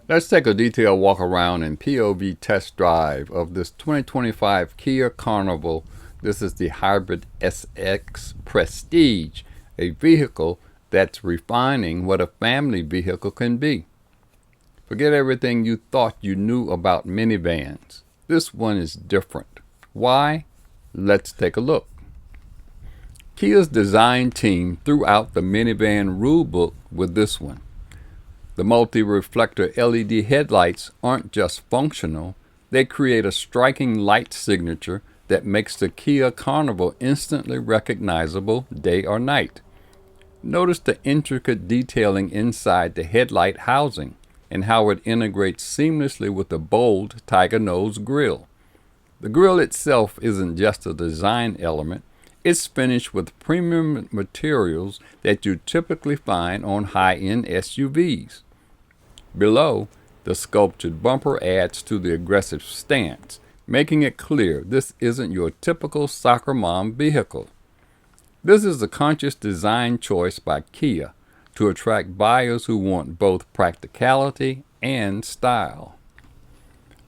Let's take a detailed walk around and POV test drive of this 2025 Kia Carnival. This is the Hybrid SX Prestige, a vehicle that's refining what a family vehicle can be. Forget everything you thought you knew about minivans. This one is different. Why? Let's take a look. Kia's design team threw out the minivan rulebook with this one. The multi-reflector LED headlights aren't just functional, they create a striking light signature that makes the Kia Carnival instantly recognizable day or night. Notice the intricate detailing inside the headlight housing and how it integrates seamlessly with the bold tiger nose grille. The grille itself isn't just a design element, it's finished with premium materials that you typically find on high-end SUVs. Below, the sculpted bumper adds to the aggressive stance, making it clear this isn't your typical soccer mom vehicle. This is a conscious design choice by Kia to attract buyers who want both practicality and style.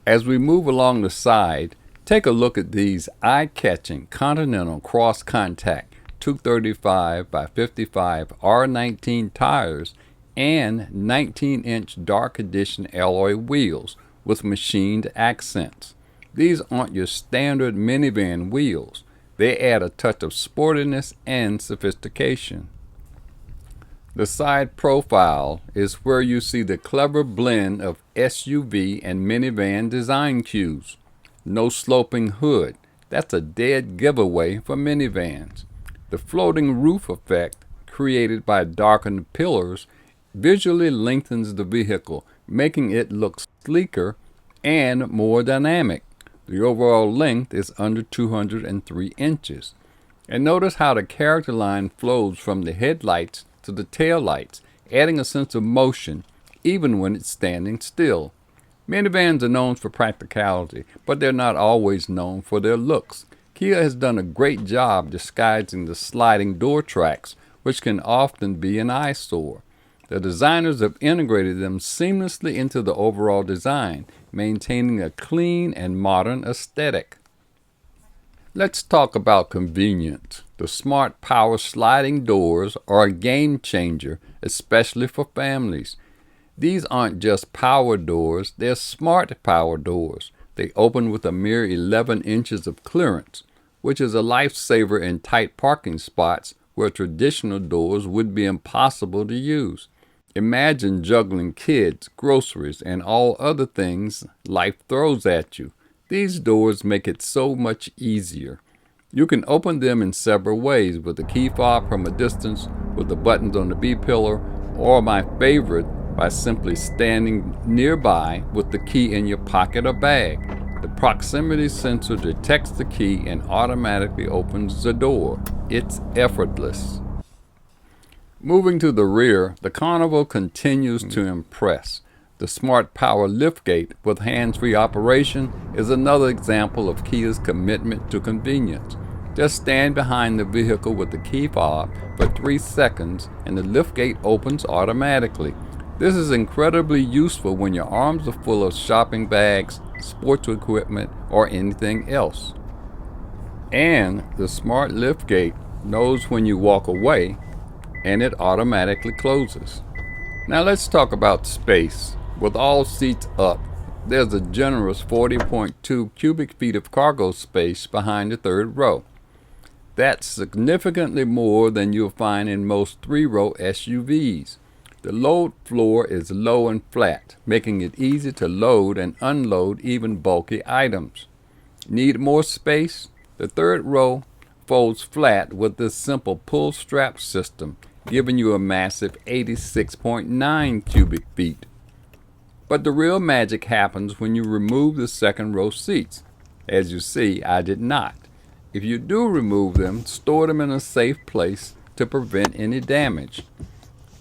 As we move along the side, take a look at these eye-catching Continental cross-contact 235 by 55 R19 tires and 19-inch dark edition alloy wheels with machined accents. These aren't your standard minivan wheels. They add a touch of sportiness and sophistication. The side profile is where you see the clever blend of SUV and minivan design cues. No sloping hood. That's a dead giveaway for minivans. The floating roof effect, created by darkened pillars, visually lengthens the vehicle, making it look sleeker and more dynamic. The overall length is under 203 inches. And notice how the character line flows from the headlights to the taillights, adding a sense of motion even when it's standing still. Minivans are known for practicality, but they're not always known for their looks. Kia has done a great job disguising the sliding door tracks, which can often be an eyesore. The designers have integrated them seamlessly into the overall design, maintaining a clean and modern aesthetic. Let's talk about convenience. The smart power sliding doors are a game changer, especially for families. These aren't just power doors, they're smart power doors. They open with a mere 11 inches of clearance, which is a lifesaver in tight parking spots where traditional doors would be impossible to use. Imagine juggling kids, groceries, and all other things life throws at you. These doors make it so much easier. You can open them in several ways, with the key fob from a distance, with the buttons on the B-pillar, or my favorite, by simply standing nearby with the key in your pocket or bag. The proximity sensor detects the key and automatically opens the door. It's effortless. Moving to the rear, the Carnival continues to impress. The smart power liftgate with hands-free operation is another example of Kia's commitment to convenience. Just stand behind the vehicle with the key fob for 3 seconds and the liftgate opens automatically. This is incredibly useful when your arms are full of shopping bags, sports equipment, or anything else. And the smart liftgate knows when you walk away and it automatically closes. Now let's talk about space. With all seats up, there's a generous 40.2 cubic feet of cargo space behind the third row. That's significantly more than you'll find in most 3-row SUVs. The load floor is low and flat, making it easy to load and unload even bulky items. Need more space? The third row folds flat with this simple pull strap system, giving you a massive 86.9 cubic feet. But the real magic happens when you remove the second row seats. As you see, I did not. If you do remove them, store them in a safe place to prevent any damage.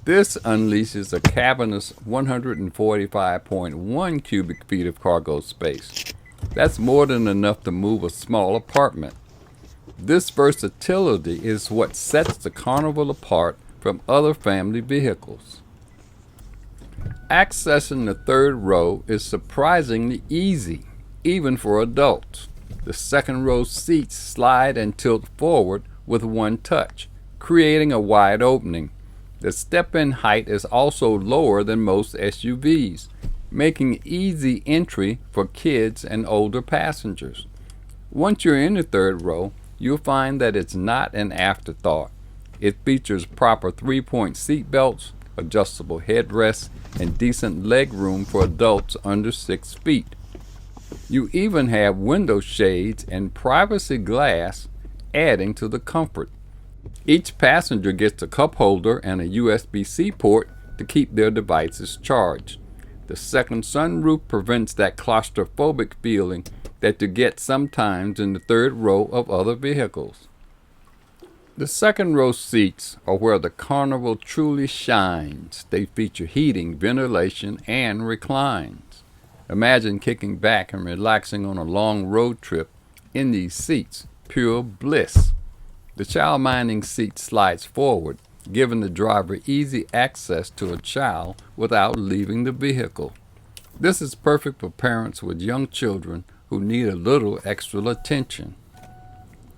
This unleashes a cavernous 145.1 cubic feet of cargo space. That's more than enough to move a small apartment. This versatility is what sets the Carnival apart from other family vehicles. Accessing the third row is surprisingly easy, even for adults. The second row seats slide and tilt forward with one touch, creating a wide opening. The step-in height is also lower than most SUVs, making easy entry for kids and older passengers. Once you're in the third row, you'll find that it's not an afterthought. It features proper three-point seat belts, adjustable headrests, and decent leg room for adults under 6 feet. You even have window shades and privacy glass, adding to the comfort. Each passenger gets a cup holder and a USB-C port to keep their devices charged. The second sunroof prevents that claustrophobic feeling that you get sometimes in the third row of other vehicles. The second row seats are where the Carnival truly shines. They feature heating, ventilation, and reclines. Imagine kicking back and relaxing on a long road trip in these seats. Pure bliss. The child-minding seat slides forward, giving the driver easy access to a child without leaving the vehicle. This is perfect for parents with young children who need a little extra attention.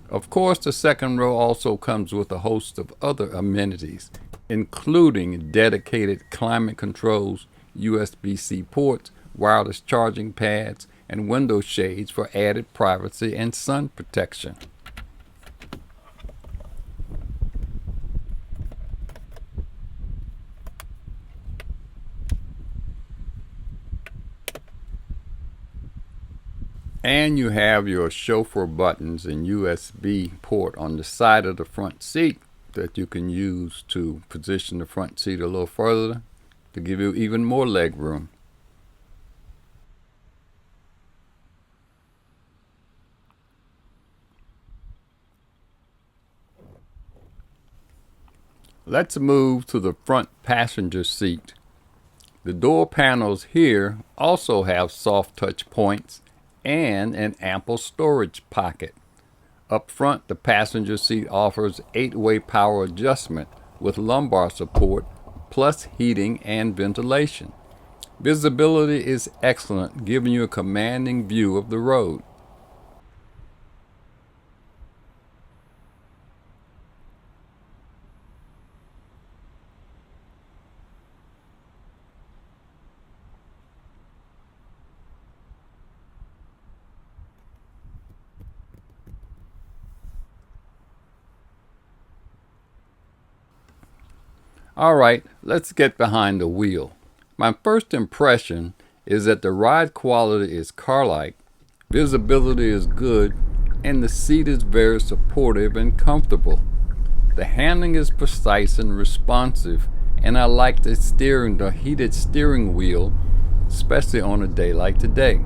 Of course, the second row also comes with a host of other amenities, including dedicated climate controls, USB-C ports, wireless charging pads, and window shades for added privacy and sun protection. And you have your chauffeur buttons and USB port on the side of the front seat that you can use to position the front seat a little further to give you even more leg room. Let's move to the front passenger seat. The door panels here also have soft touch points and an ample storage pocket. Up front, the passenger seat offers 8-way power adjustment with lumbar support, plus heating and ventilation. Visibility is excellent, giving you a commanding view of the road. All right, let's get behind the wheel. My first impression is that the ride quality is car-like, visibility is good, and the seat is very supportive and comfortable. The handling is precise and responsive, and I like the heated steering wheel, especially on a day like today.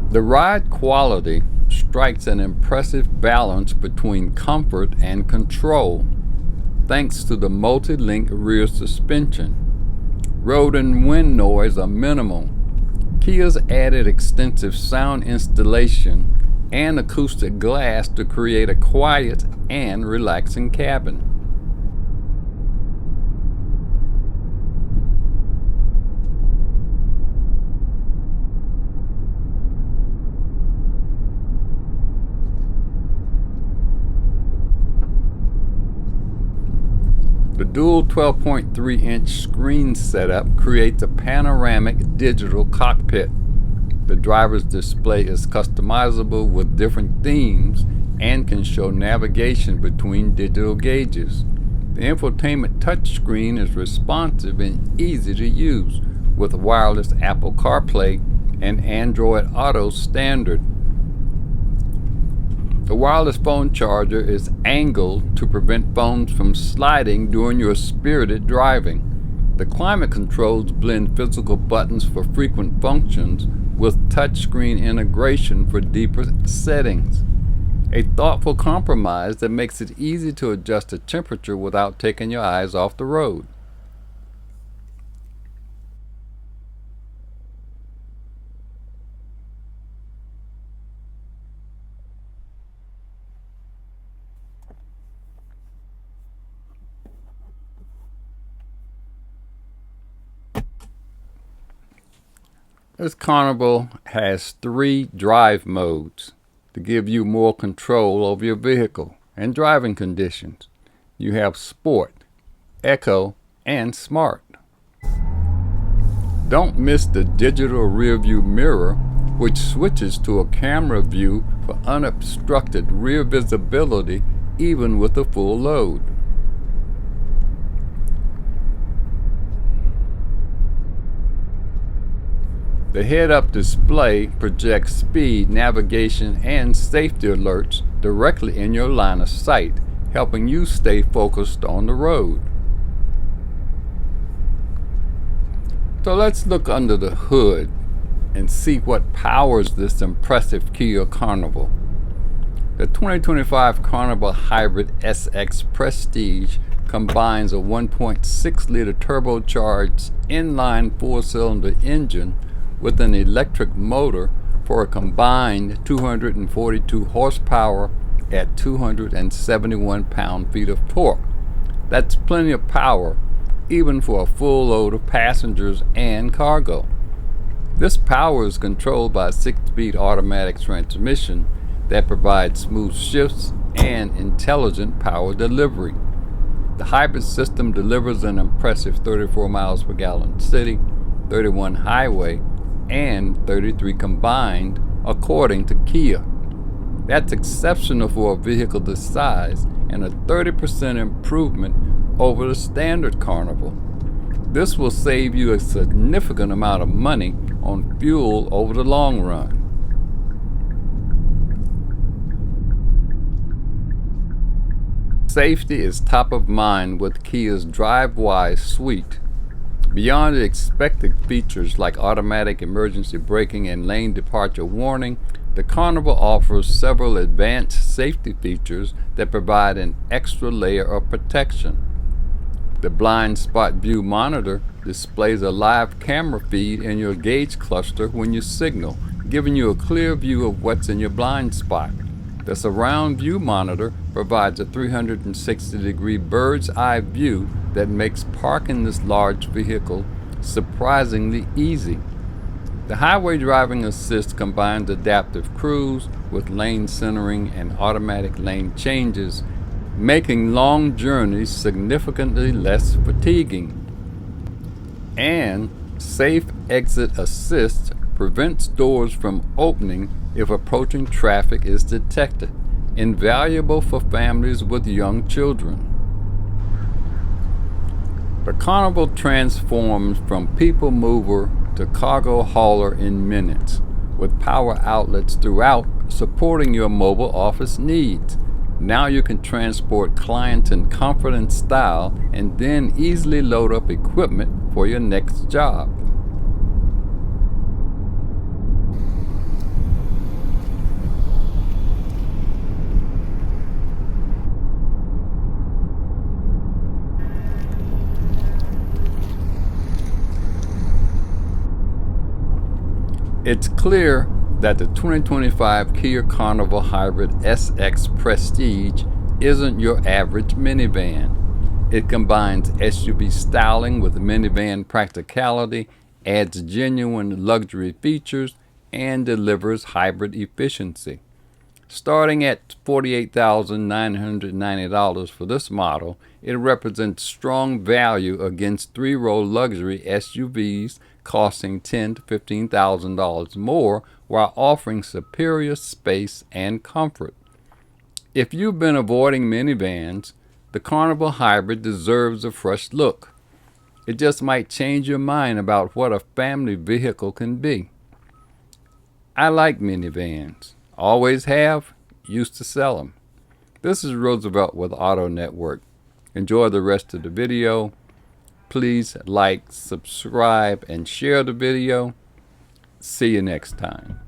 The ride quality strikes an impressive balance between comfort and control, thanks to the multi-link rear suspension. Road and wind noise are minimal. Kia's added extensive sound installation and acoustic glass to create a quiet and relaxing cabin. The dual 12.3-inch screen setup creates a panoramic digital cockpit. The driver's display is customizable with different themes and can show navigation between digital gauges. The infotainment touchscreen is responsive and easy to use with wireless Apple CarPlay and Android Auto standard. The wireless phone charger is angled to prevent phones from sliding during your spirited driving. The climate controls blend physical buttons for frequent functions with touchscreen integration for deeper settings. A thoughtful compromise that makes it easy to adjust the temperature without taking your eyes off the road. This Carnival has 3 drive modes to give you more control over your vehicle and driving conditions. You have Sport, Eco, and Smart. Don't miss the digital rear view mirror, which switches to a camera view for unobstructed rear visibility even with a full load. The head-up display projects speed, navigation, and safety alerts directly in your line of sight, helping you stay focused on the road. So let's look under the hood and see what powers this impressive Kia Carnival. The 2025 Carnival Hybrid SX Prestige combines a 1.6-liter turbocharged inline 4-cylinder engine with an electric motor for a combined 242 horsepower at 271 pound-feet of torque. That's plenty of power, even for a full load of passengers and cargo. This power is controlled by a 6-speed automatic transmission that provides smooth shifts and intelligent power delivery. The hybrid system delivers an impressive 34 miles per gallon city, 31 highway, and 33 combined, according to Kia. That's exceptional for a vehicle this size and a 30% improvement over the standard Carnival. This will save you a significant amount of money on fuel over the long run. Safety is top of mind with Kia's DriveWise suite. Beyond the expected features like automatic emergency braking and lane departure warning, the Carnival offers several advanced safety features that provide an extra layer of protection. The blind spot view monitor displays a live camera feed in your gauge cluster when you signal, giving you a clear view of what's in your blind spot. The surround view monitor provides a 360-degree bird's eye view that makes parking this large vehicle surprisingly easy. The highway driving assist combines adaptive cruise with lane centering and automatic lane changes, making long journeys significantly less fatiguing. And safe exit assist prevents doors from opening if approaching traffic is detected, invaluable for families with young children. The Carnival transforms from people mover to cargo hauler in minutes, with power outlets throughout supporting your mobile office needs. Now you can transport clients in comfort and style and then easily load up equipment for your next job. It's clear that the 2025 Kia Carnival Hybrid SX Prestige isn't your average minivan. It combines SUV styling with minivan practicality, adds genuine luxury features, and delivers hybrid efficiency. Starting at $48,990 for this model, it represents strong value against 3-row luxury SUVs costing $10,000 to $15,000 more while offering superior space and comfort. If you've been avoiding minivans, the Carnival Hybrid deserves a fresh look. It just might change your mind about what a family vehicle can be. I like minivans. Always have, used to sell them. This is Roosevelt with AutoNetwork. Enjoy the rest of the video. Please like, subscribe, and share the video. See you next time.